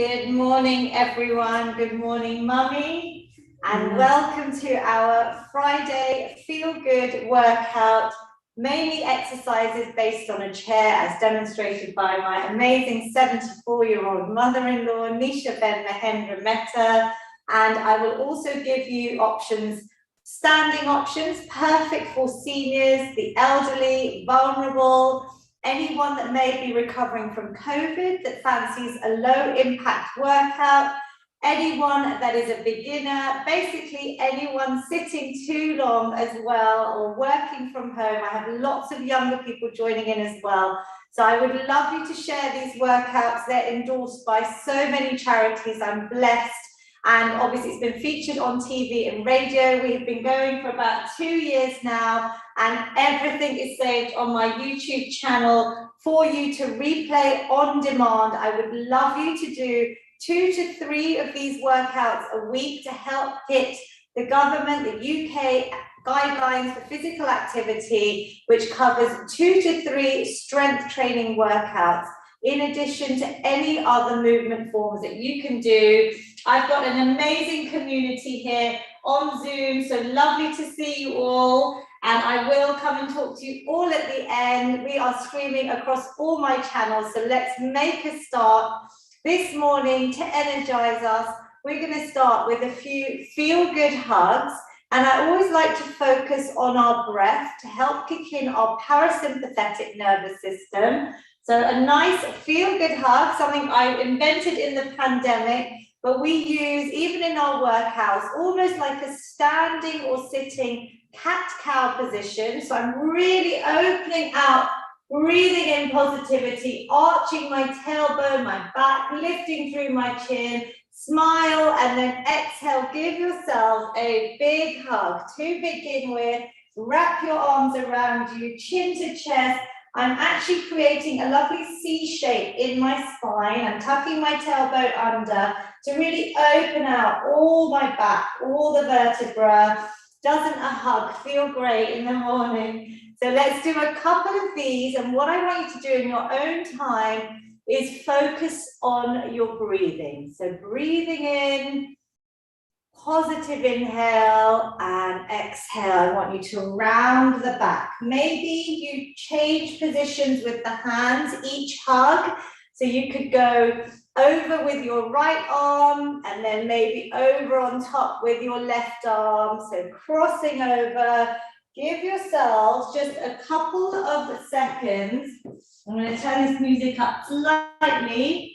Good morning, everyone. Good morning, Mummy. And welcome to our Friday Feel Good workout, mainly exercises based on a chair as demonstrated by my amazing 74-year-old mother-in-law, Nishaben Mehta. And I will also give you options, standing options, perfect for seniors, the elderly, vulnerable, anyone that may be recovering from COVID that fancies a low impact workout, anyone that is a beginner, basically anyone sitting too long as well or working from home. I have lots of younger people joining in as well. So I would love you to share these workouts. They're endorsed by so many charities. I'm blessed. And obviously it's been featured on TV and radio. We've been going for about 2 years now, and everything is saved on my YouTube channel for you to replay on demand. I would love you to do 2 to 3 of these workouts a week to help hit the government, the UK guidelines for physical activity, which covers 2 to 3 strength training workouts, in addition to any other movement forms that you can do. I've got an amazing community here on Zoom, so lovely to see you all. And I will come and talk to you all at the end. We are streaming across all my channels, so let's make a start. This morning, to energize us, we're going to start with a few feel-good hugs. And I always like to focus on our breath to help kick in our parasympathetic nervous system. So a nice feel-good hug, something I invented in the pandemic, but we use even in our workouts, almost like a standing or sitting cat-cow position. So I'm really opening out, breathing in positivity, arching my tailbone, my back, lifting through my chin, smile, and then exhale. Give yourself a big hug to begin with. Wrap your arms around you, chin to chest. I'm actually creating a lovely C shape in my spine. I'm tucking my tailbone under to really open out all my back, all the vertebra. Doesn't a hug feel great in the morning? So let's do a couple of these. And what I want you to do in your own time is focus on your breathing. So breathing in, positive inhale and exhale. I want you to round the back. Maybe you change positions with the hands, each hug. So you could go over with your right arm and then maybe over on top with your left arm. So crossing over. Give yourselves just a couple of seconds. I'm going to turn this music up slightly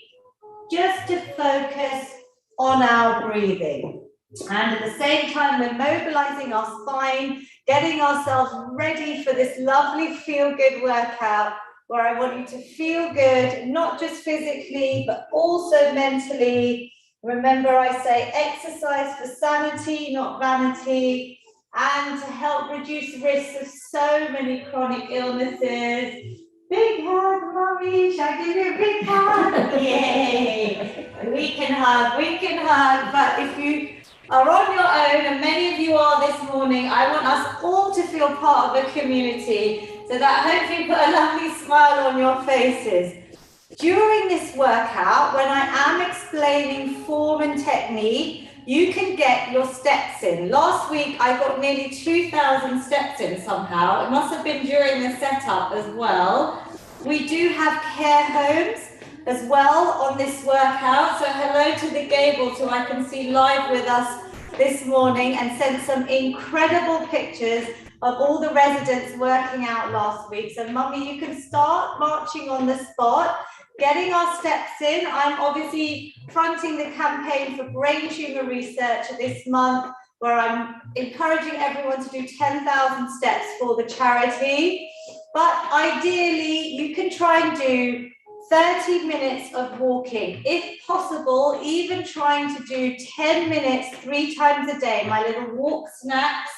just to focus on our breathing. And at the same time, we're mobilizing our spine, getting ourselves ready for this lovely feel-good workout where I want you to feel good, not just physically, but also mentally. Remember, I say exercise for sanity, not vanity, and to help reduce risks of so many chronic illnesses. Big hug, Mommy. Shall I give you a big hug? Yay! We can hug, but if you are on your own, and many of you are this morning, I want us all to feel part of a community so that hopefully put a lovely smile on your faces. During this workout, when I am explaining form and technique, you can get your steps in. Last week, I got nearly 2,000 steps in somehow. It must have been during the setup as well. We do have care homes as well on this workout. So hello to the Gables, who I can see live with us this morning, and sent some incredible pictures of all the residents working out last week. So Mummy, you can start marching on the spot, getting our steps in. I'm obviously fronting the campaign for brain tumor research this month, where I'm encouraging everyone to do 10,000 steps for the charity. But ideally, you can try and do 30 minutes of walking. If possible, even trying to do 10 minutes 3 times a day, my little walk snacks.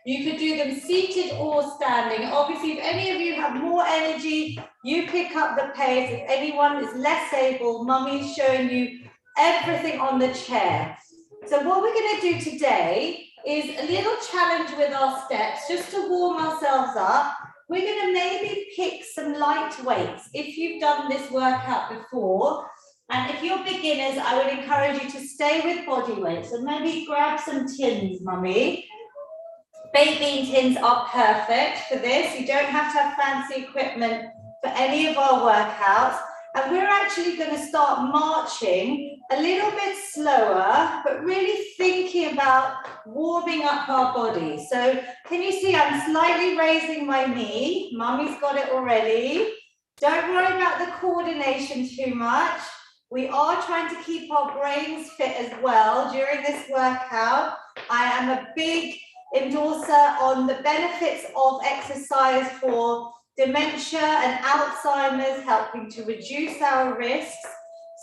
You could do them seated or standing. Obviously, if any of you have more energy, you pick up the pace. If anyone is less able, Mummy's showing you everything on the chair. So what we're going to do today is a little challenge with our steps, just to warm ourselves up. We're going to maybe pick some light weights. If you've done this workout before, And if you're beginners, I would encourage you to stay with body weight. So maybe grab some tins, mummy. Baked bean tins are perfect for this. You don't have to have fancy equipment for any of our workouts. And we're actually going to start marching a little bit slower, but really thinking about warming up our body. So can you see I'm slightly raising my knee? Mummy's got it already. Don't worry about the coordination too much. We are trying to keep our brains fit as well during this workout. I am a big endorser on the benefits of exercise for dementia and Alzheimer's, helping to reduce our risks.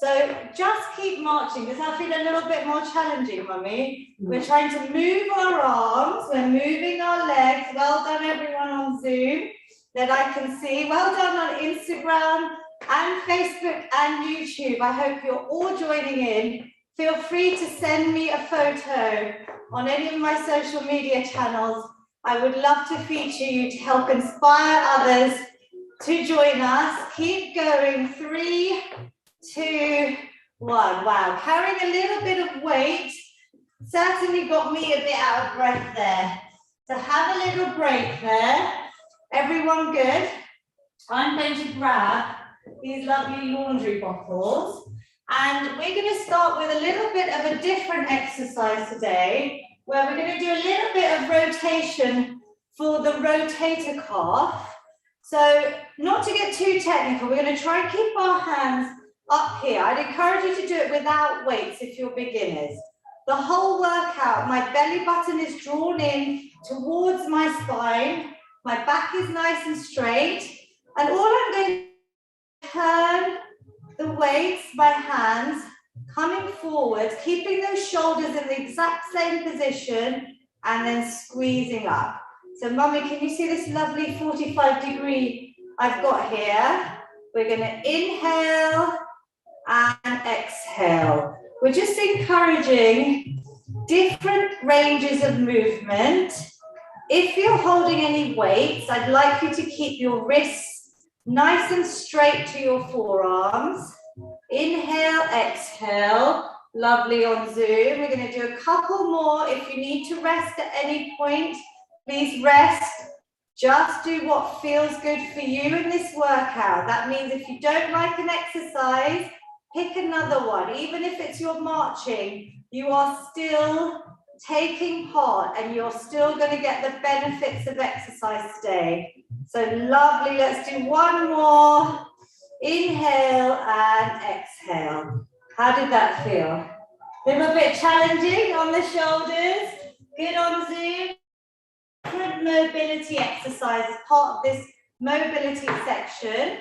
So just keep marching. Does that feel a little bit more challenging, Mummy? We're trying to move our arms, we're moving our legs. Well done, everyone on Zoom that I can see. Well done on Instagram and Facebook and YouTube. I hope you're all joining in. Feel free to send me a photo on any of my social media channels. I would love to feature you to help inspire others to join us. Keep going. 3, 2, 1. Wow, carrying a little bit of weight certainly got me a bit out of breath there. So have a little break there. Everyone good? I'm going to grab these lovely laundry bottles. And we're going to start with a little bit of a different exercise today, where we're going to do a little bit of rotation for the rotator cuff. So not to get too technical, we're going to try and keep our hands up here. I'd encourage you to do it without weights if you're beginners. The whole workout, my belly button is drawn in towards my spine. My back is nice and straight. And all I'm going to turn the weights, my hands, coming forward, keeping those shoulders in the exact same position, and then squeezing up. So, Mummy, can you see this lovely 45-degree I've got here? We're going to inhale and exhale. We're just encouraging different ranges of movement. If you're holding any weights, I'd like you to keep your wrists nice and straight to your forearms. Inhale, exhale. Lovely on Zoom. We're going to do a couple more. If you need to rest at any point, please rest. Just do what feels good for you in this workout. That means if you don't like an exercise, pick another one. Even if it's your marching, you are still taking part and you're still going to get the benefits of exercise today. So lovely. Let's do one more. Inhale and exhale. How did that feel? A little bit challenging on the shoulders. Good on Zoom. Different mobility exercise as part of this mobility section.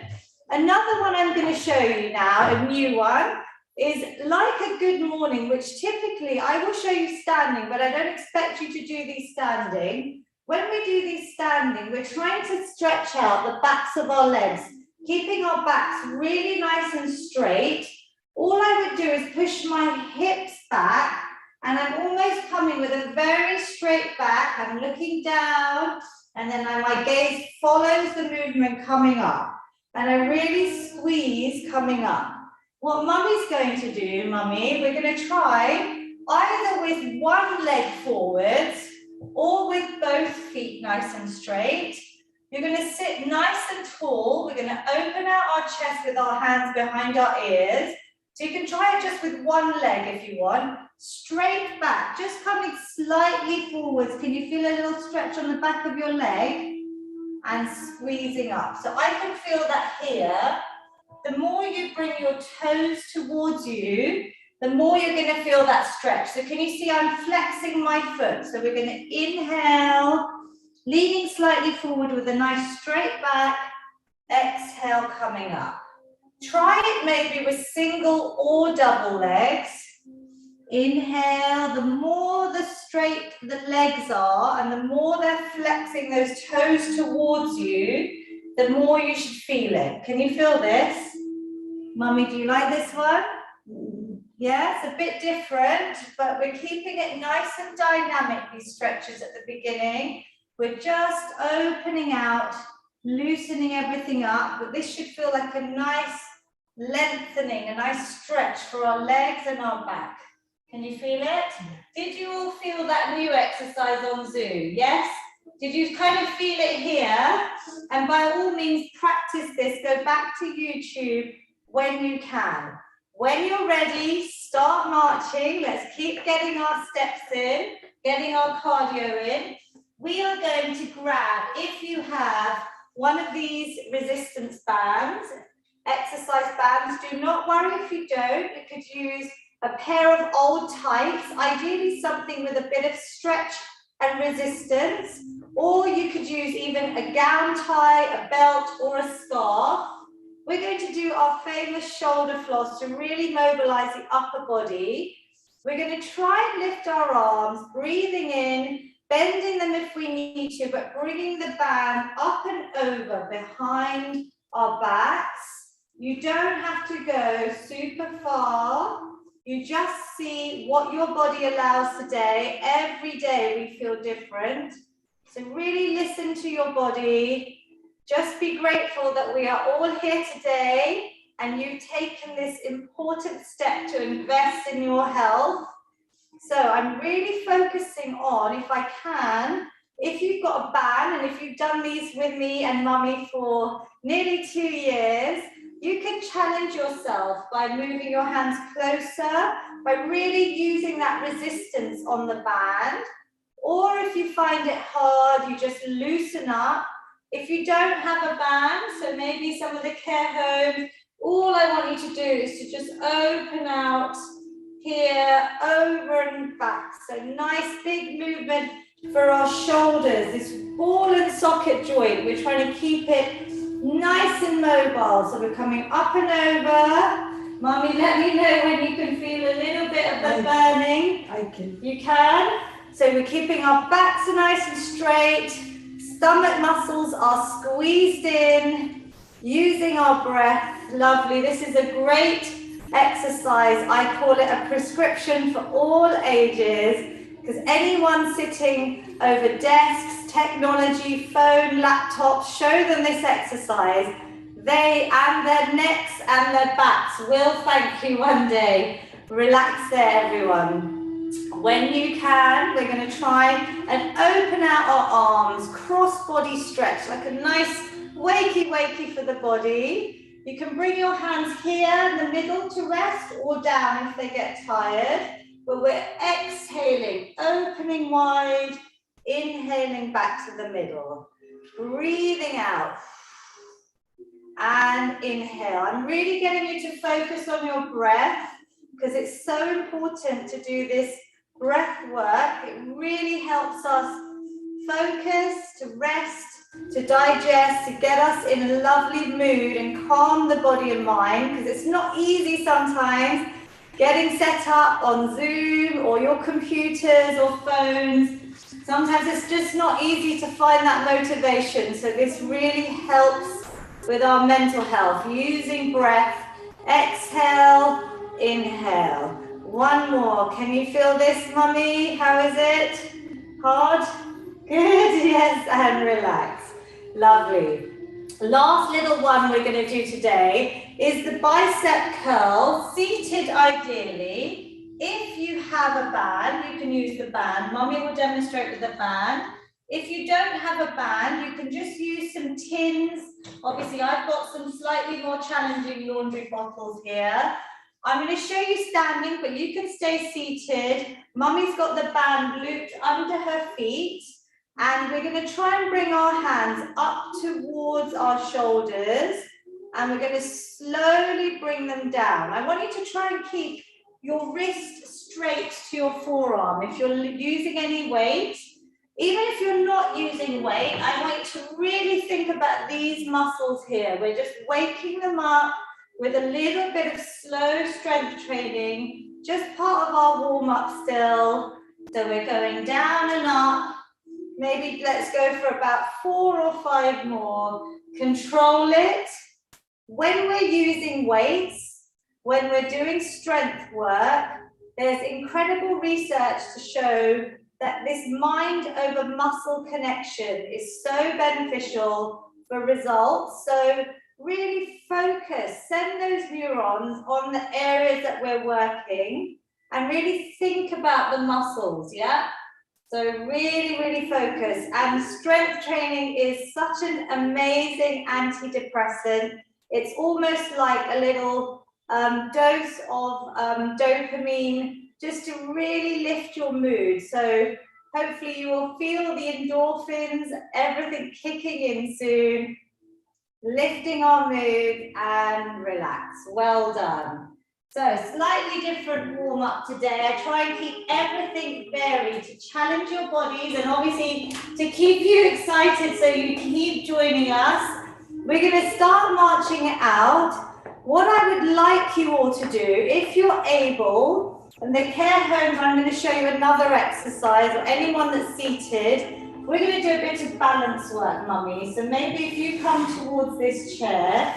Another one I'm going to show you now, a new one, is like a good morning, which typically I will show you standing, but I don't expect you to do these standing. When we do these standing, we're trying to stretch out the backs of our legs, keeping our backs really nice and straight. All I would do is push my hips back, and I'm almost coming with a very straight back. I'm looking down, and then my gaze follows the movement coming up. And I really squeeze coming up. What Mummy's going to do, Mummy, we're going to try either with one leg forwards or with both feet nice and straight. You're going to sit nice and tall. We're going to open out our chest with our hands behind our ears. So you can try it just with one leg if you want. Straight back, just coming slightly forwards. Can you feel a little stretch on the back of your leg? And squeezing up. So I can feel that here. The more you bring your toes towards you, the more you're going to feel that stretch. So can you see I'm flexing my foot? So we're going to inhale, leaning slightly forward with a nice straight back. Exhale, coming up. Try it maybe with single or double legs. Inhale, the more the straight the legs are and the more they're flexing those toes towards you, the more you should feel it. Can you feel this? Mummy, do you like this one? Yeah, it's a bit different, but we're keeping it nice and dynamic, these stretches at the beginning. We're just opening out, loosening everything up, but this should feel like a nice lengthening, a nice stretch for our legs and our back. Can you feel it? Did you all feel that new exercise on Zoom? Yes? Did you kind of feel it here? And by all means, practice this. Go back to YouTube when you can. When you're ready, start marching. Let's keep getting our steps in, getting our cardio in. We are going to grab, if you have one of these resistance bands, exercise bands, do not worry if you don't. You could use a pair of old tights, ideally something with a bit of stretch and resistance, or you could use even a gown tie, a belt, or a scarf. We're going to do our famous shoulder floss to really mobilize the upper body. We're going to try and lift our arms, breathing in, bending them if we need to, but bringing the band up and over behind our backs. You don't have to go super far. You just see what your body allows today. Every day we feel different. So really listen to your body. Just be grateful that we are all here today and you've taken this important step to invest in your health. So I'm really focusing on, if I can, if you've got a band and if you've done these with me and Mummy for nearly 2 years, you can challenge yourself by moving your hands closer, by really using that resistance on the band. Or if you find it hard, you just loosen up. If you don't have a band, so maybe some of the care homes, all I want you to do is to just open out here, over and back. So nice big movement for our shoulders, this ball and socket joint. We're trying to keep it nice and mobile. So we're coming up and over. Mummy, let me know when you can feel a little bit of the burning. I can. You can? So we're keeping our backs nice and straight. Stomach muscles are squeezed in. Using our breath. Lovely. This is a great exercise. I call it a prescription for all ages, because anyone sitting over desks, technology, phone, laptops, show them this exercise. They and their necks and their backs will thank you one day. Relax there, everyone. When you can, we're going to try and open out our arms, cross-body stretch, like a nice wakey for the body. You can bring your hands here in the middle to rest or down if they get tired. But we're exhaling, opening wide, inhaling back to the middle. Breathing out. And inhale. I'm really getting you to focus on your breath because it's so important to do this breath work. It really helps us focus, to rest, to digest, to get us in a lovely mood and calm the body and mind, because it's not easy sometimes getting set up on Zoom or your computers or phones. Sometimes it's just not easy to find that motivation. So this really helps with our mental health. Using breath, exhale, inhale. One more. Can you feel this, Mummy? How is it? Hard? Good, yes, and relax. Lovely. Last little one we're going to do today is the bicep curl, seated ideally. If you have a band, you can use the band. Mummy will demonstrate with the band. If you don't have a band, you can just use some tins. Obviously, I've got some slightly more challenging laundry bottles here. I'm going to show you standing, but you can stay seated. Mummy's got the band looped under her feet. And we're going to try and bring our hands up towards our shoulders. And we're going to slowly bring them down. I want you to try and keep your wrist straight to your forearm. If you're using any weight, even if you're not using weight, I want you to really think about these muscles here. We're just waking them up with a little bit of slow strength training, just part of our warm-up still. So we're going down and up. Maybe let's go for about 4 or 5 more. Control it. When we're using weights, when we're doing strength work, there's incredible research to show that this mind over muscle connection is so beneficial for results. So really focus, send those neurons on the areas that we're working and really think about the muscles, yeah? So really, really focus. And strength training is such an amazing antidepressant. It's almost like a little dose of dopamine just to really lift your mood. So hopefully you will feel the endorphins, everything kicking in soon, lifting our mood and relax. Well done. So slightly different warm up today. I try and keep everything varied to challenge your bodies and obviously to keep you excited so you keep joining us. We're going to start marching it out. What I would like you all to do, if you're able, in the care homes, I'm going to show you another exercise, or anyone that's seated, we're going to do a bit of balance work, Mummy. So maybe if you come towards this chair,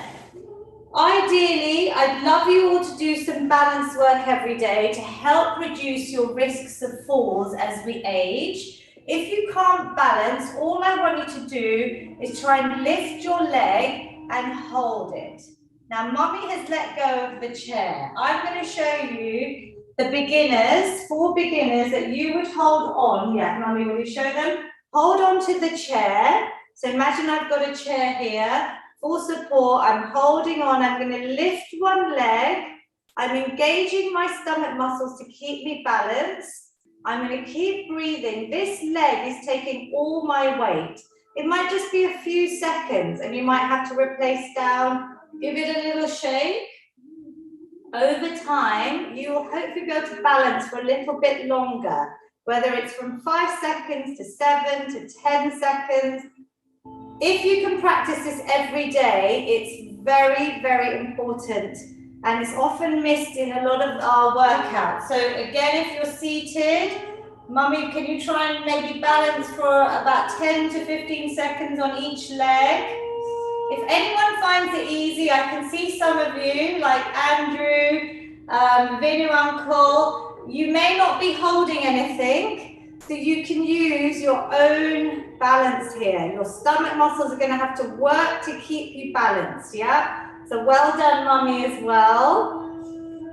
ideally, I'd love you all to do some balance work every day to help reduce your risks of falls as we age. If you can't balance, all I want you to do is try and lift your leg and hold it. Now, Mummy has let go of the chair. I'm going to show you the beginners, 4 beginners that you would hold on. Yeah, Mummy, will you show them? Hold on to the chair. So imagine I've got a chair here. For support, I'm holding on. I'm going to lift one leg. I'm engaging my stomach muscles to keep me balanced. I'm going to keep breathing. This leg is taking all my weight. It might just be a few seconds and you might have to replace down. Give it a little shake. Over time, you will hopefully be able to balance for a little bit longer, whether it's from 5 seconds to 7 to 10 seconds. If you can practice this every day, it's very, very important. And it's often missed in a lot of our workouts. So again, if you're seated, Mummy, can you try and maybe balance for about 10 to 15 seconds on each leg? If anyone finds it easy, I can see some of you, like Andrew, Vinu Uncle, you may not be holding anything, so you can use your own balance here. Your stomach muscles are going to have to work to keep you balanced, yeah? So well done, Mummy, as well.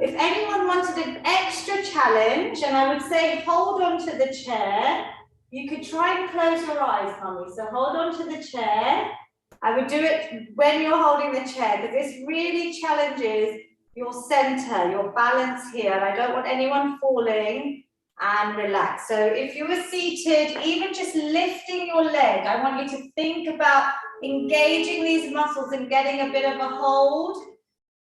If anyone wanted an extra challenge, and I would say hold on to the chair, you could try and close your eyes, Mummy. So hold on to the chair. I would do it when you're holding the chair, because this really challenges your center, your balance here. And I don't want anyone falling, and relax. So if you were seated, even just lifting your leg, I want you to think about engaging these muscles and getting a bit of a hold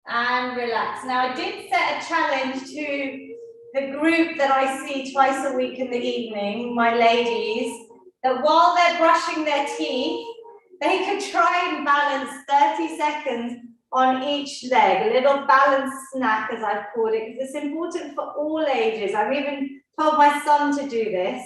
and relax. Now, I did set a challenge to the group that I see twice a week in the evening, my ladies, that while they're brushing their teeth, they could try and balance 30 seconds on each leg, a little balance snack, as I've called it, because it's important for all ages. I've even told my son to do this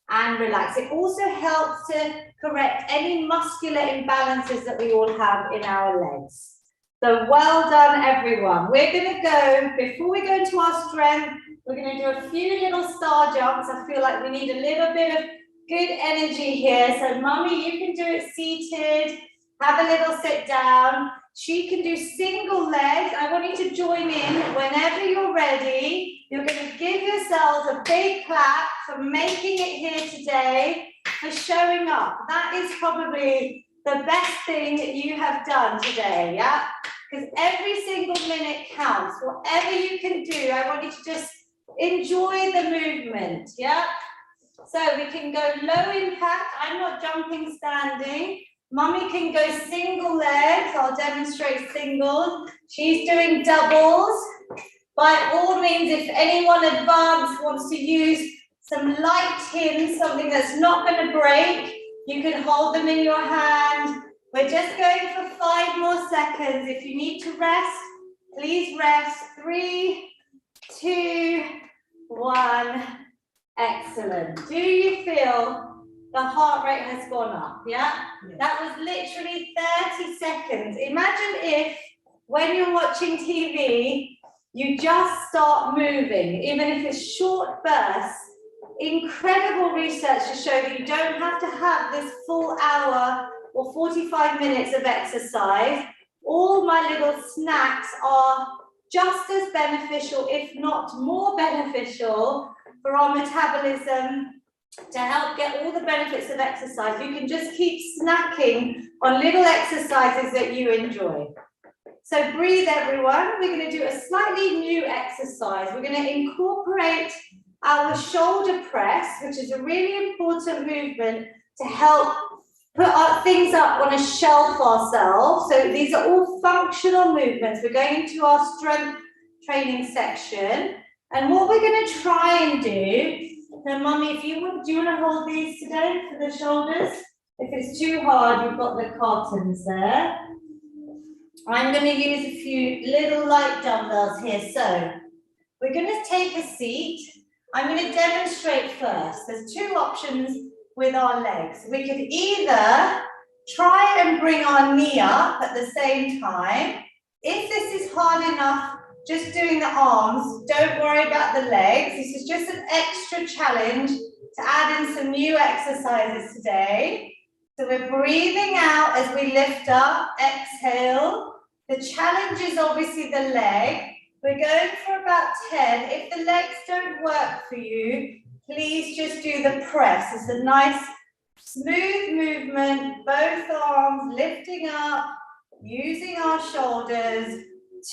and relax. It also helps to correct any muscular imbalances that we all have in our legs. So well done, everyone. We're going to go, before we go into our strength, we're going to do a few little star jumps. I feel like we need a little bit of good energy here. So Mummy, you can do it seated. Have a little sit down. She can do single legs. I want you to join in whenever you're ready. You're going to give yourselves a big clap for making it here today, for showing up. That is probably the best thing that you have done today, yeah? Because every single minute counts. Whatever you can do, I want you to just enjoy the movement, yeah? So we can go low impact. I'm not jumping standing. Mummy can go single legs. I'll demonstrate singles. She's doing doubles. By all means, if anyone advanced wants to use some light tins, something that's not going to break, you can hold them in your hand. We're just going for 5 more seconds. If you need to rest, please rest. 3, 2, 1. Excellent. Do you feel the heart rate has gone up? Yeah? Yes. That was literally 30 seconds. Imagine if, when you're watching TV, you just start moving, even if it's short bursts. Incredible research to show that you don't have to have this full hour or 45 minutes of exercise. all my little snacks are just as beneficial, if not more beneficial, for our metabolism to help get all the benefits of exercise. You can just keep snacking on little exercises that you enjoy. So breathe, everyone. We're going to do a slightly new exercise. We're going to incorporate our shoulder press, which is a really important movement to help put our things up on a shelf ourselves. So these are all functional movements. We're going into our strength training section. And what we're going to try and do, so Mummy, if you would, do you want to hold these today for the shoulders? If it's too hard, you've got the cartons there. I'm going to use a few little light dumbbells here. So we're going to take a seat. I'm going to demonstrate first. There's two options with our legs. We could either try and bring our knee up at the same time. If this is hard enough, just doing the arms, don't worry about the legs. This is just an extra challenge to add in some new exercises today. So we're breathing out as we lift up, exhale. The challenge is obviously the leg. We're going for about 10. If the legs don't work for you, please just do the press. It's a nice smooth movement, both arms lifting up, using our shoulders.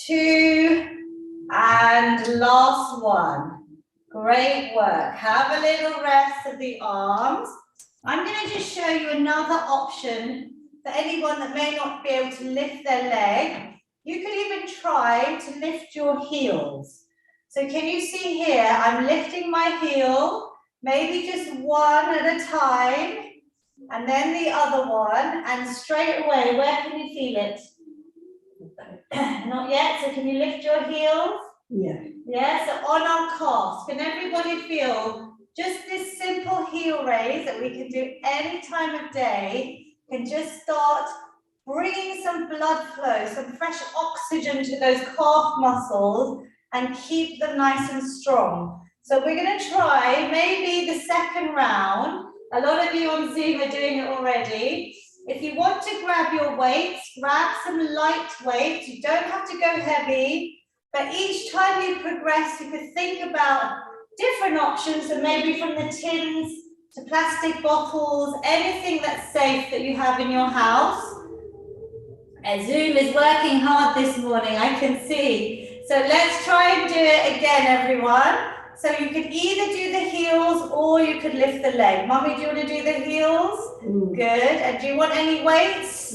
2, and last one. Great work. Have a little rest of the arms. I'm going to just show you another option for anyone that may not be able to lift their leg. You could even try to lift your heels. So can you see here, I'm lifting my heel, maybe just one at a time, and then the other one, and straight away, where can you feel it? Not yet, so can you lift your heels? Yeah. Yeah, so on our calves, can everybody feel just this simple heel raise that we can do any time of day can just start bringing some blood flow, some fresh oxygen to those calf muscles and keep them nice and strong. So we're going to try maybe the second round. A lot of you on Zoom are doing it already. If you want to grab your weights, grab some light weights. You don't have to go heavy, but each time you progress, you could think about different options, so maybe from the tins to plastic bottles, anything that's safe that you have in your house. And Zoom is working hard this morning, I can see. So let's try and do it again, everyone. So you could either do the heels or you could lift the leg. Mummy, do you want to do the heels? Good. And do you want any weights?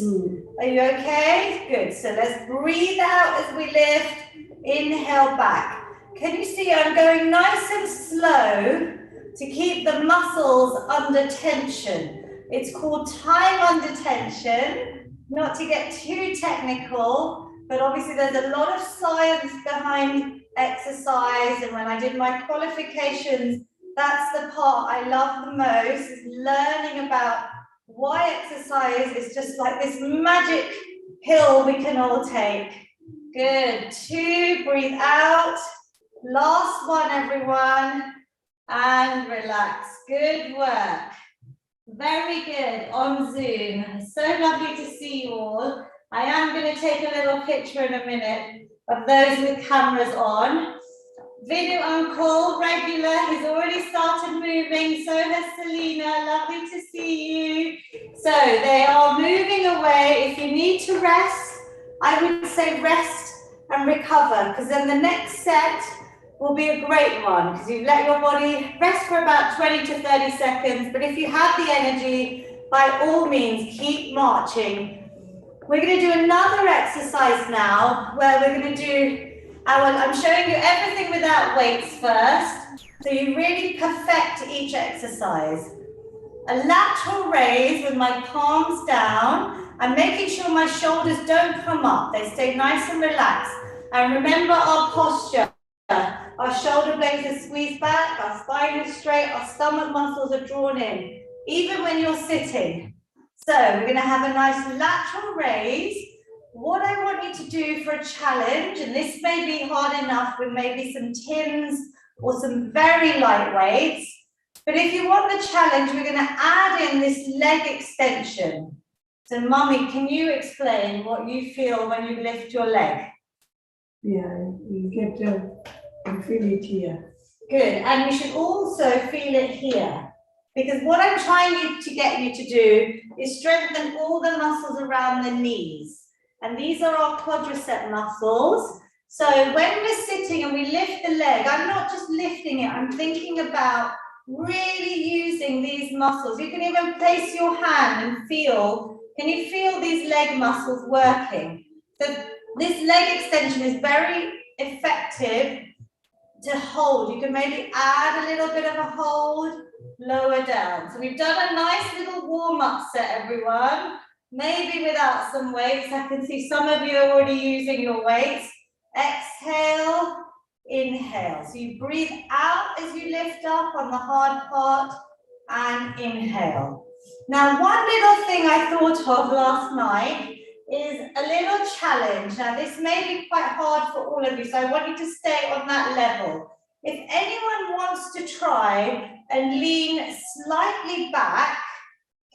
Are you okay? Good. So let's breathe out as we lift. Inhale back. Can you see I'm going nice and slow to keep the muscles under tension? It's called time under tension, not to get too technical, but obviously there's a lot of science behind exercise, and when I did my qualifications, that's the part I love the most, is learning about why exercise is just like this magic pill we can all take. Good. 2, breathe out. Last one, everyone. And relax. Good work. Very good on Zoom. So lovely to see you all. I am going to take a little picture in a minute of those with cameras on. Video Uncle, regular, he's already started moving. So has Selena. Lovely to see you. So they are moving away. If you need to rest, I would say rest and recover, because then the next set will be a great one, because you've let your body rest for about 20 to 30 seconds. But if you have the energy, by all means, keep marching. We're going to do another exercise now, where we're going to do I'm showing you everything without weights first, so you really perfect each exercise. A lateral raise with my palms down. I'm making sure my shoulders don't come up. They stay nice and relaxed. And remember our posture. Our shoulder blades are squeezed back, our spine is straight, our stomach muscles are drawn in, even when you're sitting. So we're going to have a nice lateral raise. What I want you to do for a challenge, and this may be hard enough with maybe some tins or some very light weights, but if you want the challenge, we're going to add in this leg extension. So Mummy, can you explain what you feel when you lift your leg? Yeah, you get you feel it here. Good, and you should also feel it here. Because what I'm trying to get you to do is strengthen all the muscles around the knees. And these are our quadricep muscles. So when we're sitting and we lift the leg, I'm not just lifting it, I'm thinking about really using these muscles. You can even place your hand and feel, can you feel these leg muscles working? So this leg extension is very effective to hold. You can maybe add a little bit of a hold, lower down. So we've done a nice little warm-up set, everyone. Maybe without some weights. I can see some of you are already using your weights. Exhale, inhale. So you breathe out as you lift up on the hard part and inhale. Now, one little thing I thought of last night is a little challenge. Now, this may be quite hard for all of you, so I want you to stay on that level. If anyone wants to try and lean slightly back,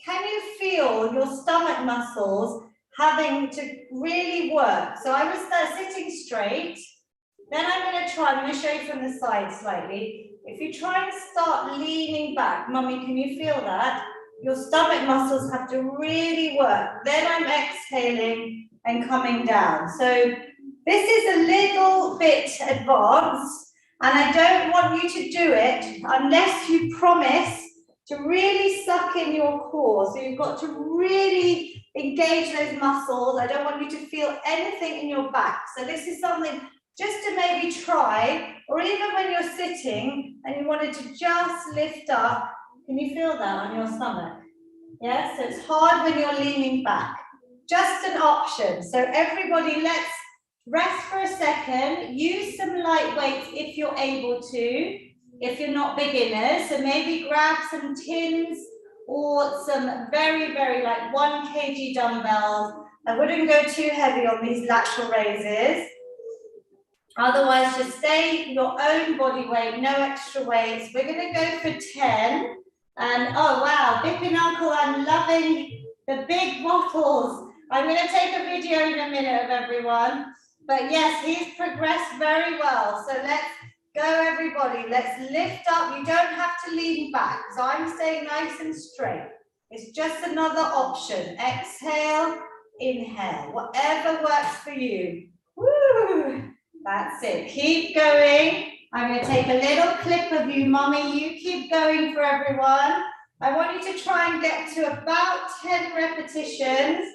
can you feel your stomach muscles having to really work? So I was sitting straight, then I'm going to show you from the side slightly. If you try and start leaning back, Mummy, can you feel that? Your stomach muscles have to really work. Then I'm exhaling and coming down. So this is a little bit advanced, and I don't want you to do it unless you promise to really suck in your core. So you've got to really engage those muscles. I don't want you to feel anything in your back. So this is something just to maybe try, or even when you're sitting and you wanted to just lift up. Can you feel that on your stomach? Yes, so it's hard when you're leaning back. Just an option. So everybody, let's rest for a second. Use some light weights if you're able to, if you're not beginners. So maybe grab some tins or some very, very like 1 kg dumbbells. I wouldn't go too heavy on these lateral raises. Otherwise, just stay your own body weight, no extra weights. We're going to go for 10. And oh wow, Bipin Uncle, I'm loving the big bottles. I'm going to take a video in a minute of everyone. But yes, he's progressed very well. So let's go, everybody. Let's lift up. You don't have to lean back. So I'm staying nice and straight. It's just another option. Exhale, inhale, whatever works for you. Woo! That's it. Keep going. I'm going to take a little clip of you, Mummy. You keep going for everyone. I want you to try and get to about 10 repetitions.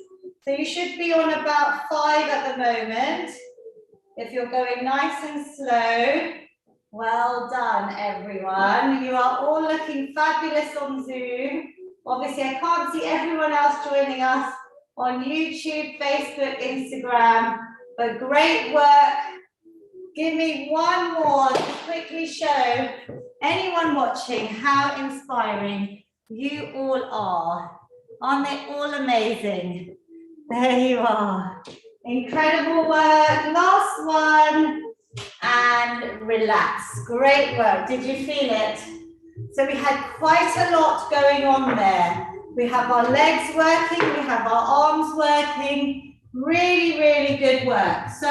So you should be on about 5 at the moment. If you're going nice and slow. Well done, everyone. You are all looking fabulous on Zoom. Obviously, I can't see everyone else joining us on YouTube, Facebook, Instagram, but great work. Give me one more to quickly show anyone watching how inspiring you all are. Aren't they all amazing? There you are. Incredible work. Last one. And relax. Great work. Did you feel it? So we had quite a lot going on there. We have our legs working. We have our arms working. Really, really good work. So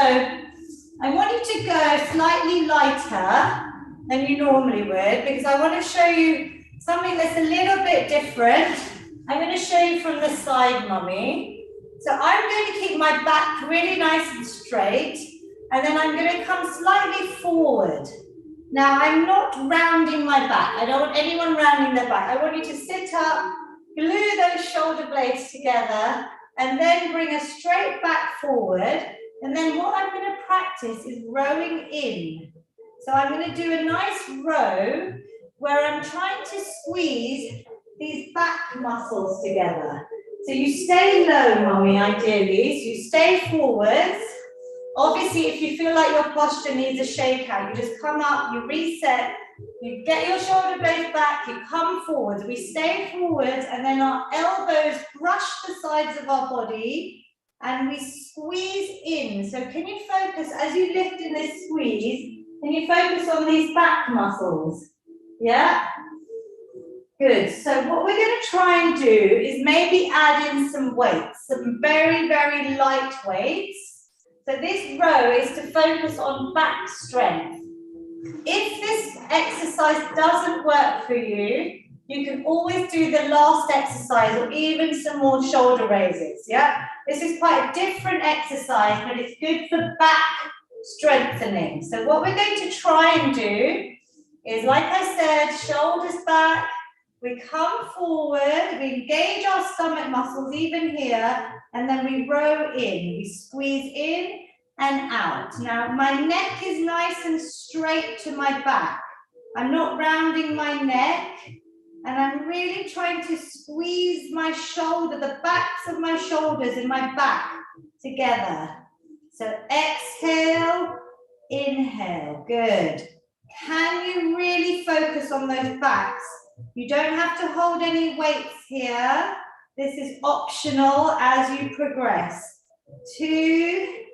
I want you to go slightly lighter than you normally would, because I want to show you something that's a little bit different. I'm going to show you from the side, Mummy. So I'm going to keep my back really nice and straight, and then I'm going to come slightly forward. Now, I'm not rounding my back. I don't want anyone rounding their back. I want you to sit up, glue those shoulder blades together, and then bring a straight back forward. And then what I'm going to practice is rowing in. So I'm going to do a nice row where I'm trying to squeeze these back muscles together. So you stay low, Mummy, ideally. So you stay forwards. Obviously, if you feel like your posture needs a shakeout, you just come up, you reset, you get your shoulder blades back, you come forward. We stay forward, and then our elbows brush the sides of our body. And we squeeze in. So can you focus, as you lift in this squeeze, can you focus on these back muscles? Yeah? Good. So what we're going to try and do is maybe add in some weights, some very, very light weights. So this row is to focus on back strength. If this exercise doesn't work for you, you can always do the last exercise or even some more shoulder raises, yeah? This is quite a different exercise, but it's good for back strengthening. So what we're going to try and do is, like I said, shoulders back, we come forward, we engage our stomach muscles even here, and then we row in, we squeeze in and out. Now, my neck is nice and straight to my back. I'm not rounding my neck, and I'm really trying to squeeze my shoulder, the backs of my shoulders and my back together. So exhale, inhale, good. Can you really focus on those backs? You don't have to hold any weights here. This is optional as you progress. 2,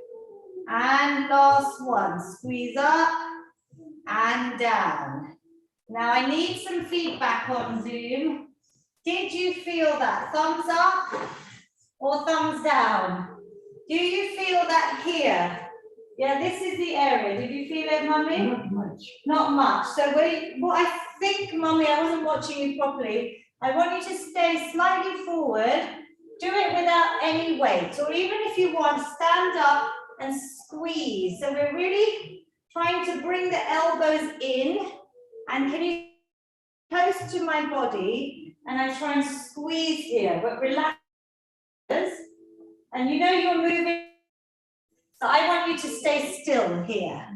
and last one. Squeeze up and down. Now I need some feedback on Zoom. Did you feel that? Thumbs up or thumbs down? Do you feel that here? Yeah, this is the area. Did you feel it, Mummy? Not much. Not much. So what I think, Mummy, I wasn't watching you properly. I want you to stay slightly forward. Do it without any weight. Or even if you want, stand up and squeeze. So we're really trying to bring the elbows in. And can you close to my body? And I try and squeeze here, but relax. And you know you're moving. So I want you to stay still here.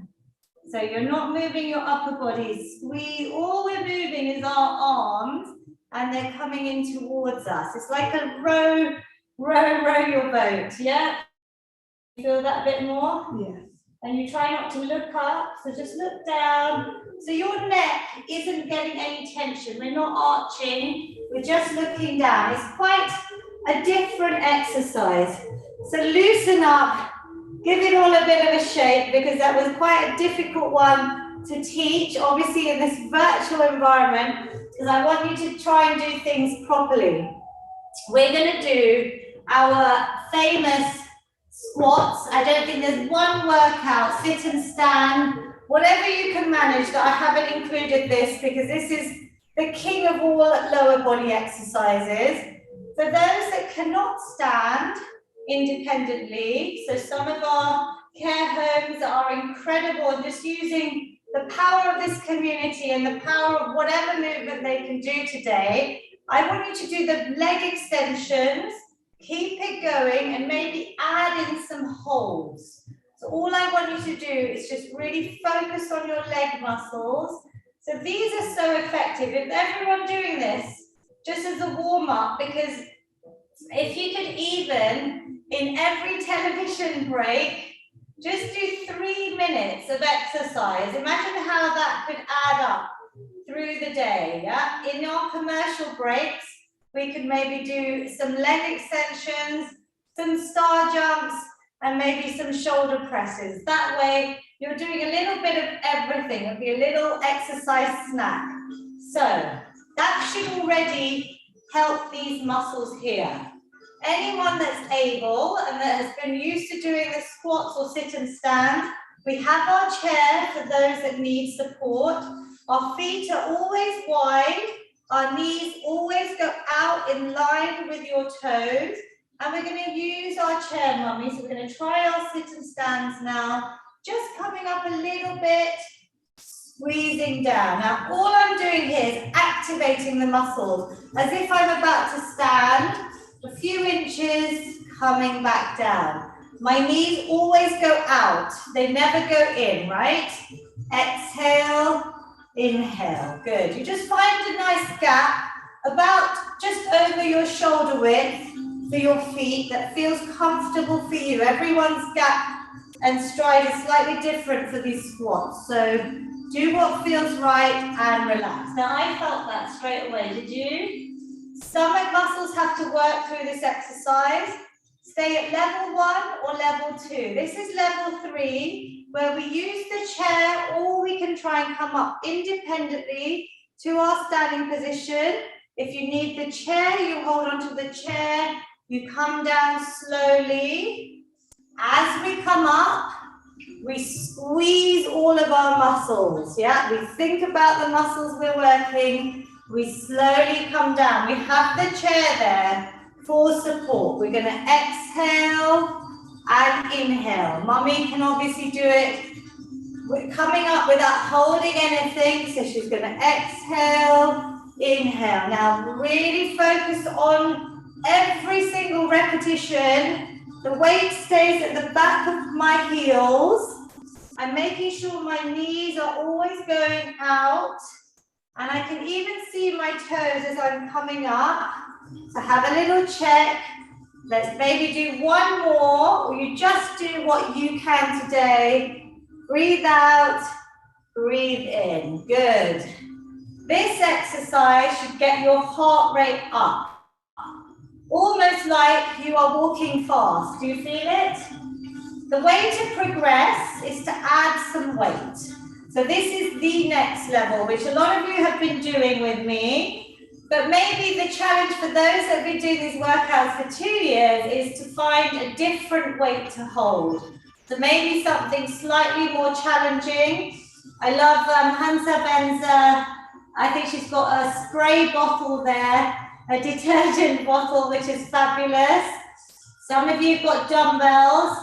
So you're not moving your upper body. Squeeze. All we're moving is our arms, and they're coming in towards us. It's like a row your boat. Yeah? Feel that a bit more? Yes. And you try not to look up, so just look down. So your neck isn't getting any tension. We're not arching, we're just looking down. It's quite a different exercise. So loosen up, give it all a bit of a shake, because that was quite a difficult one to teach, obviously in this virtual environment, because I want you to try and do things properly. We're going to do our famous squats. I don't think there's one workout, sit and stand, whatever you can manage, that I haven't included this, because this is the king of all lower body exercises. For those that cannot stand independently, so some of our care homes are incredible and just using the power of this community and the power of whatever movement they can do today, I want you to do the leg extensions, keep it going, and maybe add in some holds. So all I want you to do is just really focus on your leg muscles. So these are so effective. If everyone doing this, just as a warm-up, because if you could even, in every television break, just do 3 minutes of exercise. Imagine how that could add up through the day, yeah? In our commercial breaks, we could maybe do some leg extensions, some star jumps, and maybe some shoulder presses. That way, you're doing a little bit of everything. It'll be a little exercise snack. So that should already help these muscles here. Anyone that's able and that has been used to doing the squats or sit and stand, we have our chair for those that need support. Our feet are always wide. Our knees always go out in line with your toes. And we're going to use our chair, Mummy. So we're going to try our sit and stands now. Just coming up a little bit, squeezing down. Now, all I'm doing here is activating the muscles as if I'm about to stand. A few inches, coming back down. My knees always go out. They never go in, right? Exhale, inhale. Good. You just find a nice gap about just over your shoulder width for your feet that feels comfortable for you. Everyone's gap and stride is slightly different for these squats. So do what feels right and relax. Now, I felt that straight away. Did you? Stomach muscles have to work through this exercise. Stay at level 1 or level 2. This is level 3, where we use the chair, or we can try and come up independently to our standing position. If you need the chair, you hold onto the chair. You come down slowly. As we come up, we squeeze all of our muscles, yeah? We think about the muscles we're working. We slowly come down. We have the chair there for support. We're going to exhale and inhale. Mummy can obviously do it. We're coming up without holding anything, so she's going to exhale, inhale. Now really focus on every single repetition. The weight stays at the back of my heels. I'm making sure my knees are always going out, and I can even see my toes as I'm coming up. So have a little check. Let's maybe do one more, or you just do what you can today. Breathe out, breathe in. Good. This exercise should get your heart rate up. Almost like you are walking fast. Do you feel it? The way to progress is to add some weight. So this is the next level, which a lot of you have been doing with me. But maybe the challenge for those that have been doing these workouts for 2 years is to find a different weight to hold. So maybe something slightly more challenging. I love Hansa Benza. I think she's got a spray bottle there, a detergent bottle, which is fabulous. Some of you have got dumbbells.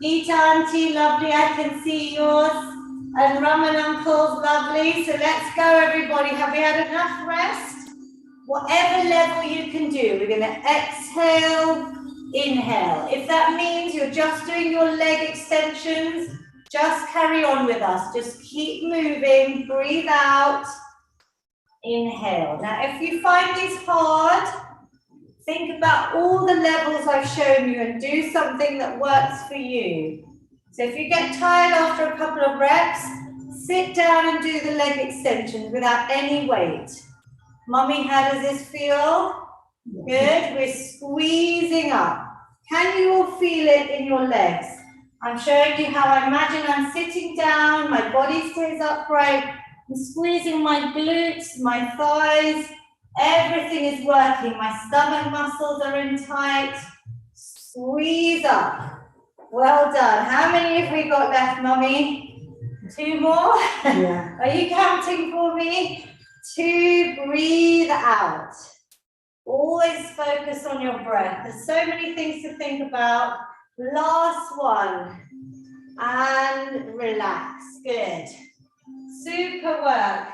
Geeta Auntie, lovely, I can see yours. And Raman Uncle's lovely. So let's go, everybody. Have we had enough rest? Whatever level you can do, we're going to exhale, inhale. If that means you're just doing your leg extensions, just carry on with us. Just keep moving, breathe out, inhale. Now, if you find this hard, think about all the levels I've shown you and do something that works for you. So if you get tired after a couple of reps, sit down and do the leg extensions without any weight. Mummy, how does this feel? Good. We're squeezing up. Can you all feel it in your legs? I'm showing you how I imagine I'm sitting down, my body stays upright, I'm squeezing my glutes, my thighs, everything is working. My stomach muscles are in tight. Squeeze up. Well done. How many have we got left, Mummy? 2 more? Yeah. Are you counting for me? 2, breathe out. Always focus on your breath. There's so many things to think about. Last one. And relax. Good. Super work.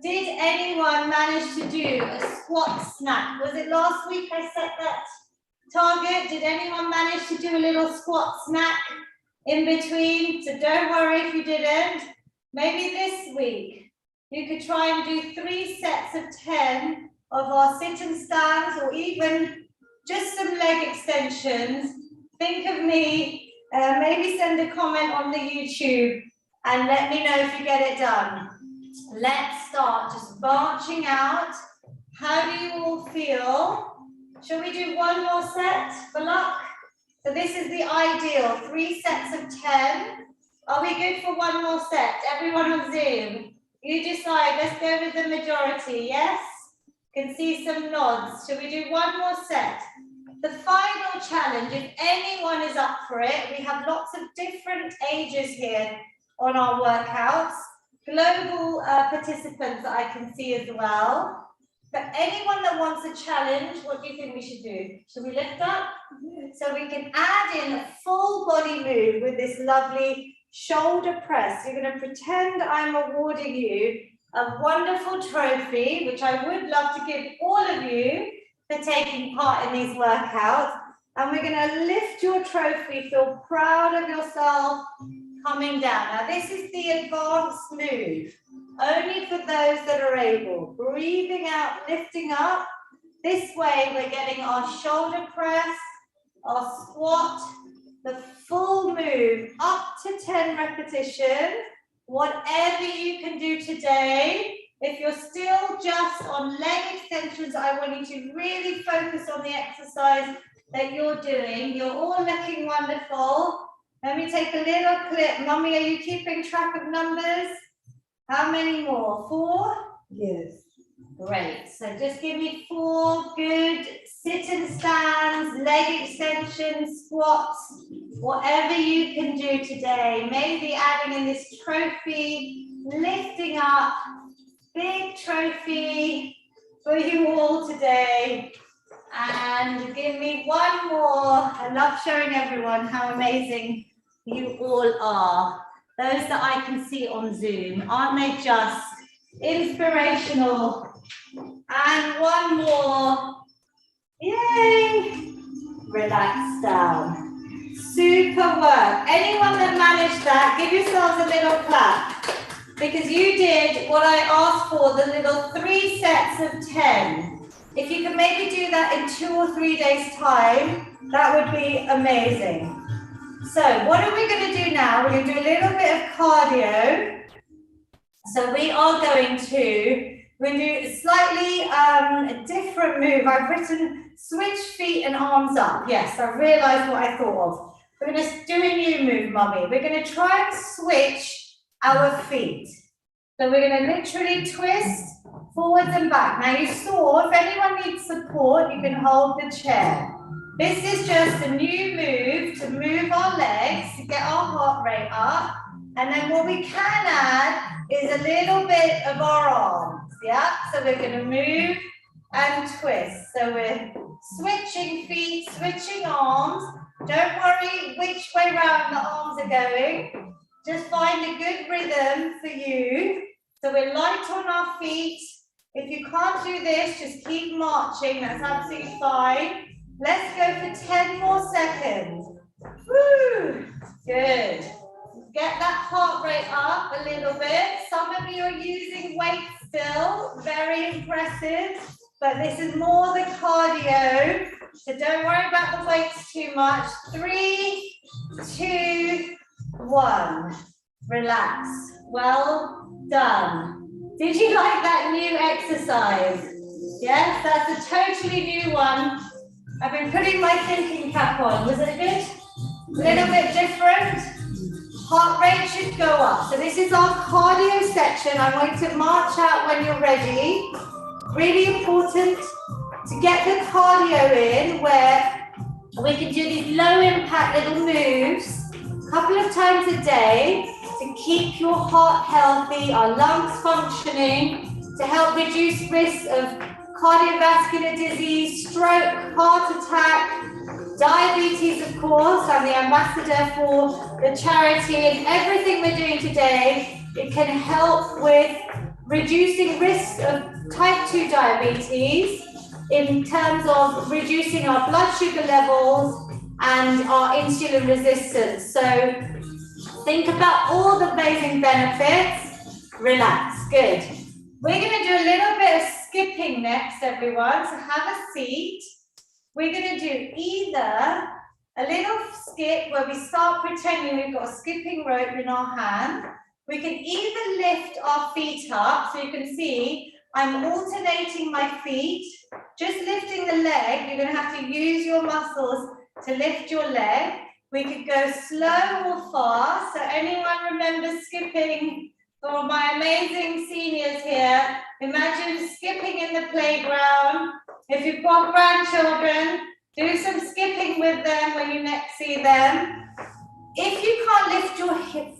Did anyone manage to do a squat snack? Was it last week I set that target? Did anyone manage to do a little squat snack in between? So don't worry if you didn't. Maybe this week you could try and do 3 sets of 10 of our sit and stands, or even just some leg extensions. Think of me, maybe send a comment on the YouTube and let me know if you get it done. Let's start just marching out. How do you all feel? Shall we do 1 more set for luck? So this is the ideal, 3 sets of 10. Are we good for 1 more set? Everyone on Zoom, you decide. Let's go with the majority, yes? Can see some nods. Shall we do 1 more set? The final challenge, if anyone is up for it, we have lots of different ages here on our workouts. Global participants that I can see as well. But anyone that wants a challenge, what do you think we should do? Should we lift up? So we can add in a full body move with this lovely shoulder press. You're going to pretend I'm awarding you a wonderful trophy, which I would love to give all of you for taking part in these workouts. And we're going to lift your trophy, feel proud of yourself, coming down. Now this is the advanced move, only for those that are able. Breathing out, lifting up. This way we're getting our shoulder press, our squat, the full move up to 10 repetitions. Whatever you can do today. If you're still just on leg extensions, I want you to really focus on the exercise that you're doing. You're all looking wonderful. Let me take a little clip. Mummy, are you keeping track of numbers? How many more? 4? Yes. Great. So just give me 4 good sit and stands, leg extensions, squats, whatever you can do today. Maybe adding in this trophy, lifting up, big trophy for you all today. And give me one more. I love showing everyone how amazing you all are. Those that I can see on Zoom, aren't they just inspirational? And one more. Yay! Relax down. Super work. Anyone that managed that, give yourselves a little clap. Because you did what I asked for, the little 3 sets of 10. If you can maybe do that in 2 or 3 days' time, that would be amazing. So what are we going to do now? We're going to do a little bit of cardio. So we are going to do slightly a different move. I've written switch feet and arms up. Yes, I realised what I thought of. We're going to do a new move, Mummy. We're going to try and switch our feet. So we're going to literally twist forwards and back. Now you saw, if anyone needs support, you can hold the chair. This is just a new move to move our legs, to get our heart rate up. And then what we can add is a little bit of our arms, yeah? So we're going to move and twist. So we're switching feet, switching arms. Don't worry which way round the arms are going. Just find a good rhythm for you. So we're light on our feet. If you can't do this, just keep marching. That's absolutely fine. Let's go for 10 more seconds. Woo! Good. Get that heart rate up a little bit. Some of you are using weights still. Very impressive. But this is more the cardio. So don't worry about the weights too much. 3, 2, 1. Relax. Well done. Did you like that new exercise? Yes, that's a totally new one. I've been putting my thinking cap on. Was it good? A little bit different. Heart rate should go up. So this is our cardio section. I want you to march out when you're ready. Really important to get the cardio in where we can do these low impact little moves a couple of times a day to keep your heart healthy, our lungs functioning, to help reduce risks of cardiovascular disease, stroke, heart attack, diabetes, of course. I'm the ambassador for the charity, and everything we're doing today, it can help with reducing risks of type 2 diabetes in terms of reducing our blood sugar levels and our insulin resistance. So think about all the amazing benefits. Relax. Good. We're going to do a little bit of skipping next, everyone. So have a seat. We're going to do either a little skip where we start pretending we've got a skipping rope in our hand. We can either lift our feet up, so you can see I'm alternating my feet. Just lifting the leg, you're going to have to use your muscles to lift your leg. We could go slow or fast. So anyone remember skipping? For my amazing seniors here, imagine skipping in the playground. If you've got grandchildren, do some skipping with them when you next see them. If you can't lift your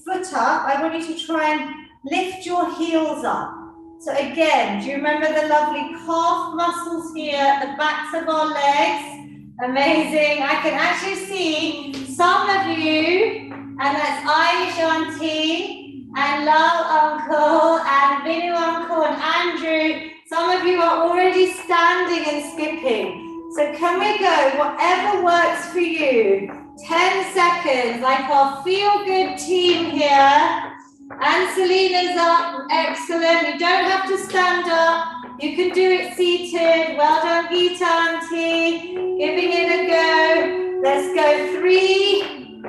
foot up, I want you to try and lift your heels up. So again, do you remember the lovely calf muscles here at the backs of our legs? Amazing. I can actually see some of you, and that's Irish Auntie, and Love Uncle, and Vinu Uncle, and Andrew. Some of you are already standing and skipping. So can we go, whatever works for you? 10 seconds, like our FeelGood team here. And Selena's up, excellent. You don't have to stand up. You can do it seated. Well done, Geeta Auntie. Giving it a go. Let's go 3,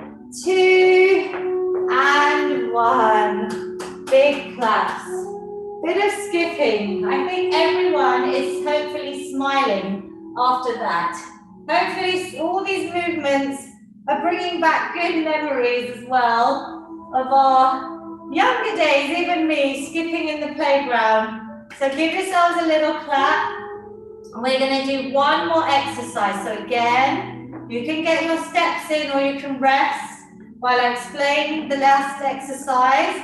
2, and 1. Big claps. Bit of skipping. I think everyone is hopefully smiling after that. Hopefully all these movements are bringing back good memories as well of our younger days, even me, skipping in the playground. So give yourselves a little clap. And we're going to do one more exercise. So again, you can get your steps in or you can rest while I explain the last exercise.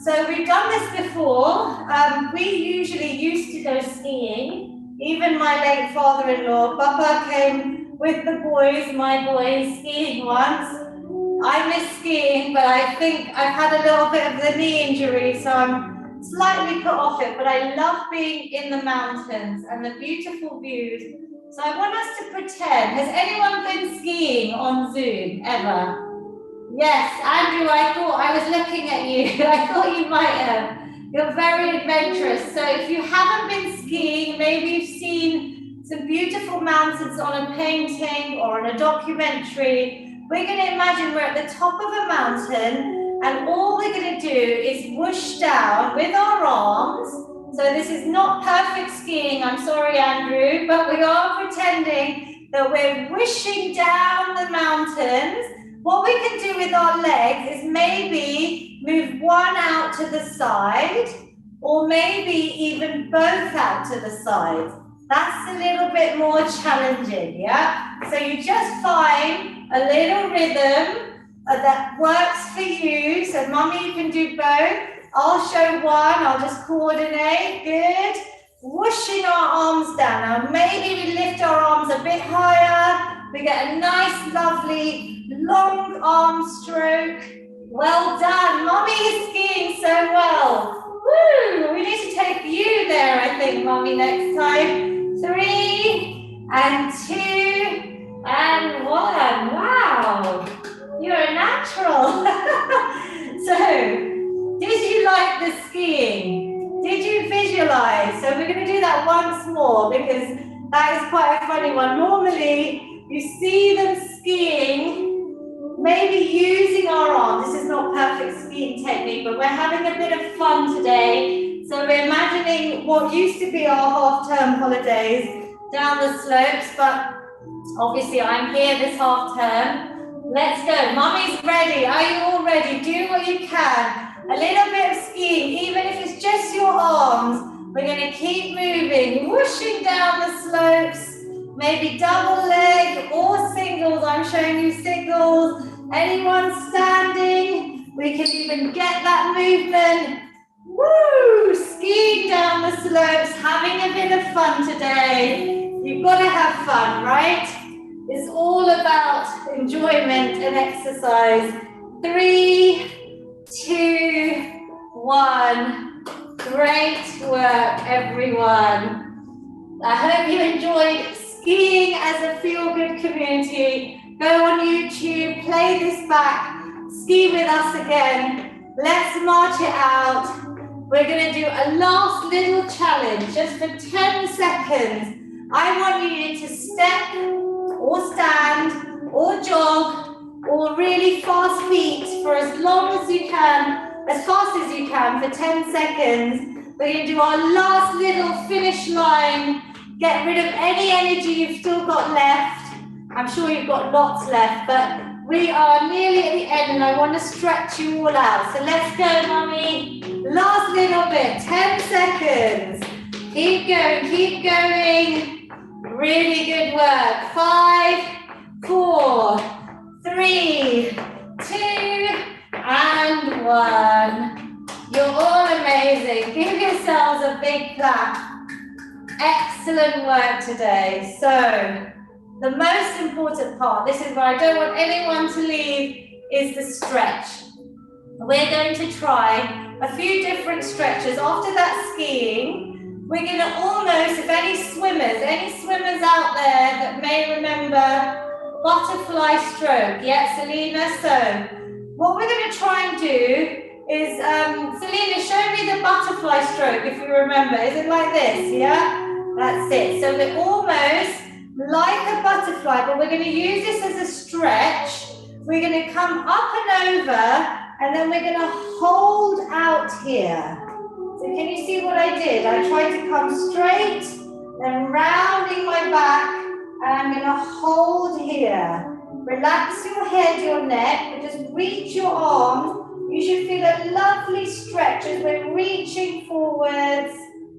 So we've done this before. We usually used to go skiing. Even my late father-in-law, Papa, came with the boys, my boys, skiing once. I miss skiing, but I think I've had a little bit of the knee injury, so I'm slightly put off it, but I love being in the mountains and the beautiful views. So I want us to pretend. Has anyone been skiing on Zoom ever? Yes, Andrew, I thought I was looking at you. I thought you might have. You're very adventurous. So if you haven't been skiing, maybe you've seen some beautiful mountains on a painting or on a documentary. We're going to imagine we're at the top of a mountain and all we're going to do is whoosh down with our arms. So this is not perfect skiing, I'm sorry Andrew, but we are pretending that we're whooshing down the mountains. What we can do with our legs is maybe move one out to the side or maybe even both out to the side. That's a little bit more challenging, yeah? So you just find a little rhythm that works for you. So Mummy, you can do both. I'll show one, I'll just coordinate, good. Whooshing our arms down. Now maybe we lift our arms a bit higher. We get a nice, lovely, long arm stroke. Well done, Mummy is skiing so well. Woo! We need to take you there, I think, Mummy, next time. 3 and 2 and 1. Wow, you're a natural. So, did you like the skiing? Did you visualize? So we're going to do that once more because that is quite a funny one. Normally, you see them skiing, maybe using our arms. This is not perfect skiing technique, but we're having a bit of fun today. So we're imagining what used to be our half-term holidays down the slopes, but obviously I'm here this half-term. Let's go. Mummy's ready. Are you all ready? Do what you can. A little bit of skiing, even if it's just your arms. We're going to keep moving, whooshing down the slopes. Maybe double leg or singles. I'm showing you singles. Anyone standing? We can even get that movement. Woo! Skiing down the slopes, having a bit of fun today. You've got to have fun, right? It's all about enjoyment and exercise. 3, 2, 1. Great work, everyone. I hope you enjoyed skiing as a feel-good community. Go on YouTube, play this back, ski with us again. Let's march it out. We're going to do a last little challenge just for 10 seconds. I want you to step or stand or jog or really fast feet for as long as you can, as fast as you can for 10 seconds. We're going to do our last little finish line. Get rid of any energy you've still got left. I'm sure you've got lots left, but we are nearly at the end and I want to stretch you all out. So let's go, Mummy. Last little bit, 10 seconds. Keep going, keep going. Really good work. 5, 4, 3, 2, and 1. You're all amazing. Give yourselves a big clap. Excellent work today. So, the most important part, this is where I don't want anyone to leave, is the stretch. We're going to try a few different stretches. After that skiing, we're going to almost, if any swimmers out there that may remember butterfly stroke. Yeah, Selena, so what we're going to try and do is, Selena, show me the butterfly stroke if you remember. Is it like this, yeah? That's it. So we're almost like a butterfly, but we're going to use this as a stretch. We're going to come up and over, and then we're going to hold out here. So can you see what I did? I tried to come straight, then rounding my back, and I'm going to hold here. Relax your head, your neck, but just reach your arms. You should feel a lovely stretch as we're reaching forwards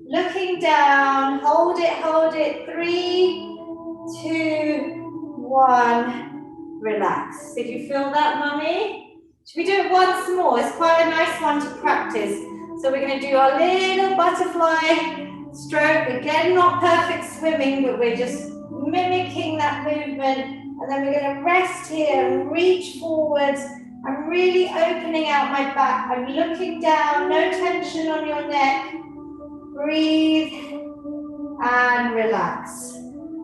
Looking down, hold it, 3, 2, 1, relax. Did you feel that, Mummy? Should we do it once more? It's quite a nice one to practice. So we're going to do our little butterfly stroke. Again, not perfect swimming, but we're just mimicking that movement. And then we're going to rest here and reach forwards. I'm really opening out my back. I'm looking down, no tension on your neck. Breathe and relax.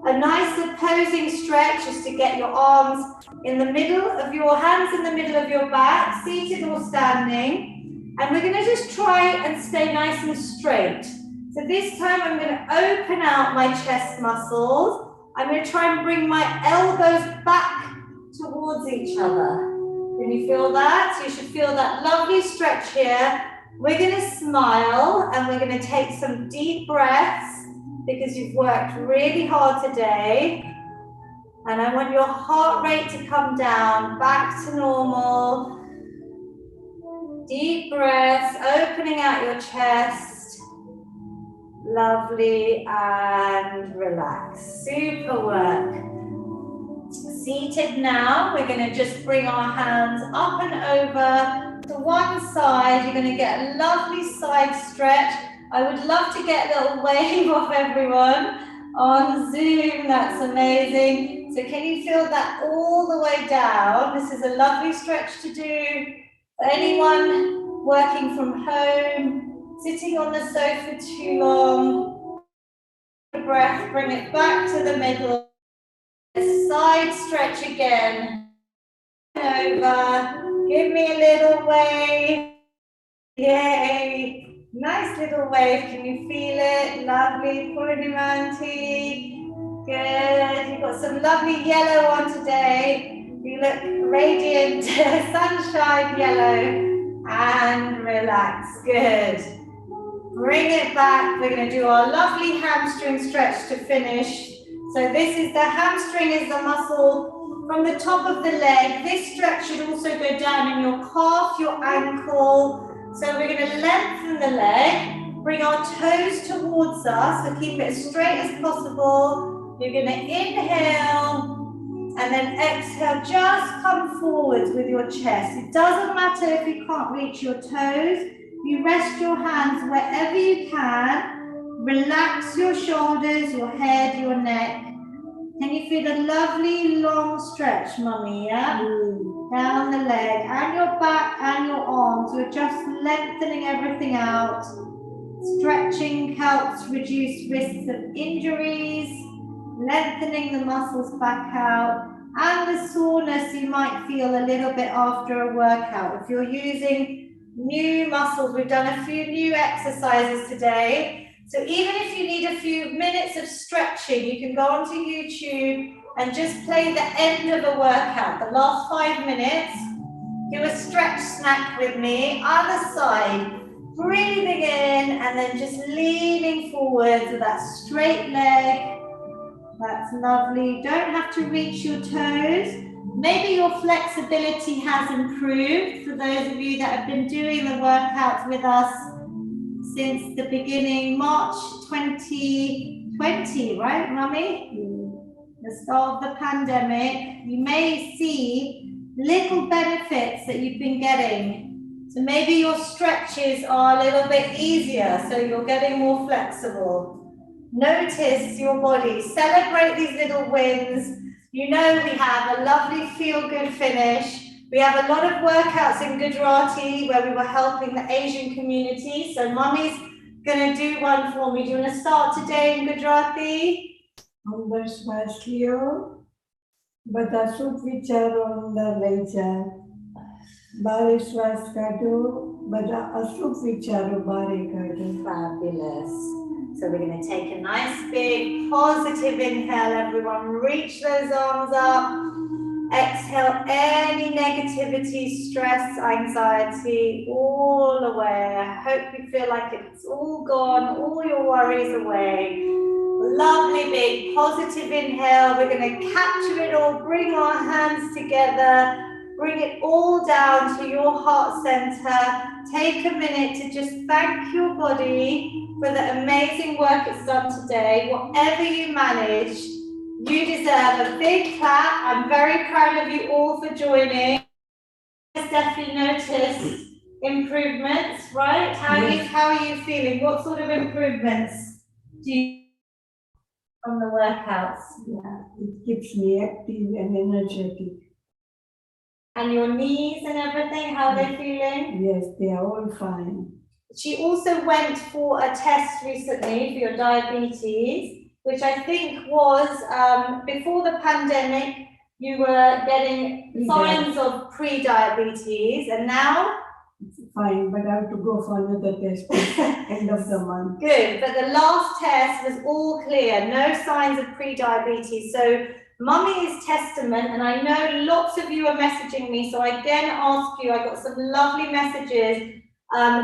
A nice opposing stretch is to get your arms in the middle of your hands in the middle of your back, seated or standing. And we're going to just try and stay nice and straight. So this time I'm going to open out my chest muscles. I'm going to try and bring my elbows back towards each other. Can you feel that? So you should feel that lovely stretch here. We're going to smile and we're going to take some deep breaths because you've worked really hard today. And I want your heart rate to come down back to normal. Deep breaths, opening out your chest. Lovely, and relax. Super work. Seated now, we're going to just bring our hands up and over to one side. You're going to get a lovely side stretch. I would love to get a little wave of everyone on Zoom. That's amazing. So can you feel that all the way down? This is a lovely stretch to do. For anyone working from home, sitting on the sofa too long, breath, bring it back to the middle. Side stretch again. Over. Give me a little wave. Yay. Nice little wave. Can you feel it? Lovely. Purnimanti. Good. You've got some lovely yellow on today. You look radiant. Sunshine yellow. And relax. Good. Bring it back. We're going to do our lovely hamstring stretch to finish. So this is the hamstring, is the muscle from the top of the leg. This stretch should also go down in your calf, your ankle. So we're going to lengthen the leg, bring our toes towards us, so keep it as straight as possible. You're going to inhale and then exhale, just come forwards with your chest. It doesn't matter if you can't reach your toes. You rest your hands wherever you can. Relax your shoulders, your head, your neck. Can you feel a lovely long stretch, Mummy, yeah? Down the leg and your back and your arms. You're just lengthening everything out. Stretching helps reduce risks of injuries, lengthening the muscles back out, and the soreness you might feel a little bit after a workout. If you're using new muscles, we've done a few new exercises today. So even if you need a few minutes of stretching, you can go onto YouTube and just play the end of a workout, the last 5 minutes. Do a stretch snack with me, other side. Breathing in and then just leaning forward with that straight leg. That's lovely. You don't have to reach your toes. Maybe your flexibility has improved for those of you that have been doing the workouts with us since the beginning, March 2020, right, Mummy? The start of the pandemic. You may see little benefits that you've been getting. So maybe your stretches are a little bit easier, so you're getting more flexible. Notice your body. Celebrate these little wins. You know we have a lovely feel-good finish. We have a lot of workouts in Gujarati where we were helping the Asian community. So Mummy's going to do one for me. Do you want to start today in Gujarati? અંદર શ્વાસ લ્યો, બધા સુખ વિચારો અંદર લઈ જાય. બારે શ્વાસ કાઢો, બધા અશુભ વિચારો બારે કાઢો. Fabulous. So we're going to take a nice big positive inhale, everyone. Reach those arms up. Exhale any negativity, stress, anxiety, all away. I hope you feel like it's all gone, all your worries away. Lovely big positive inhale. We're going to capture it all, bring our hands together, bring it all down to your heart center. Take a minute to just thank your body for the amazing work it's done today. Whatever you managed, you deserve a big clap. I'm very proud of you all for joining. I've definitely noticed improvements, right? How are you feeling? What sort of improvements do you from the workouts? Yeah, it keeps me active and energetic. And your knees and everything, how are they feeling? Yes, they are all fine. She also went for a test recently for your diabetes, which I think was before the pandemic, you were getting signs of pre-diabetes, and now? Fine, but I have to go for another test end of the month. Good, but the last test was all clear, no signs of pre-diabetes. So Mummy is testament, and I know lots of you are messaging me, so I again ask you, I got some lovely messages,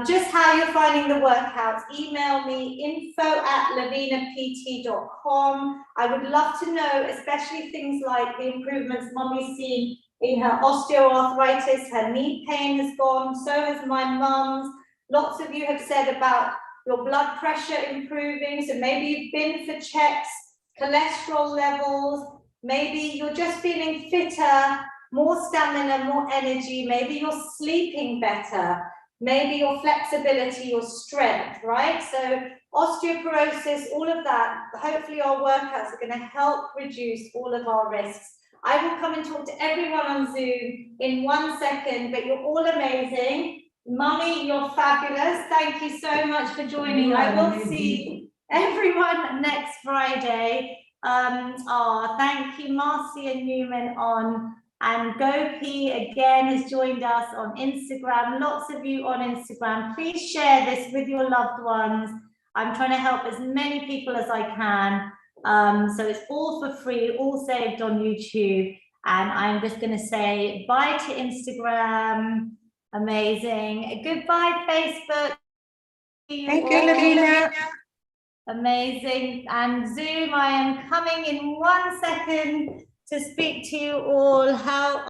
just how you're finding the workouts. Email me info@lavinapt.com. I would love to know, especially things like the improvements Mummy's seen in her osteoarthritis. Her knee pain has gone, so has my mum's. Lots of you have said about your blood pressure improving, so maybe you've been for checks, cholesterol levels, maybe you're just feeling fitter, more stamina, more energy, maybe you're sleeping better, maybe your flexibility, your strength, right? So osteoporosis, all of that, hopefully our workouts are going to help reduce all of our risks. I will come and talk to everyone on Zoom in 1 second, but you're all amazing. Mummy, you're fabulous. Thank you so much for joining. I will see everyone next Friday. Thank you, Marcia Newman and Gopi again has joined us on Instagram. Lots of you on Instagram. Please share this with your loved ones. I'm trying to help as many people as I can. So it's all for free, all saved on YouTube. And I'm just going to say bye to Instagram. Amazing. Goodbye, Facebook. Thank you, Lavina. Amazing. And Zoom, I am coming in 1 second to speak to you all. How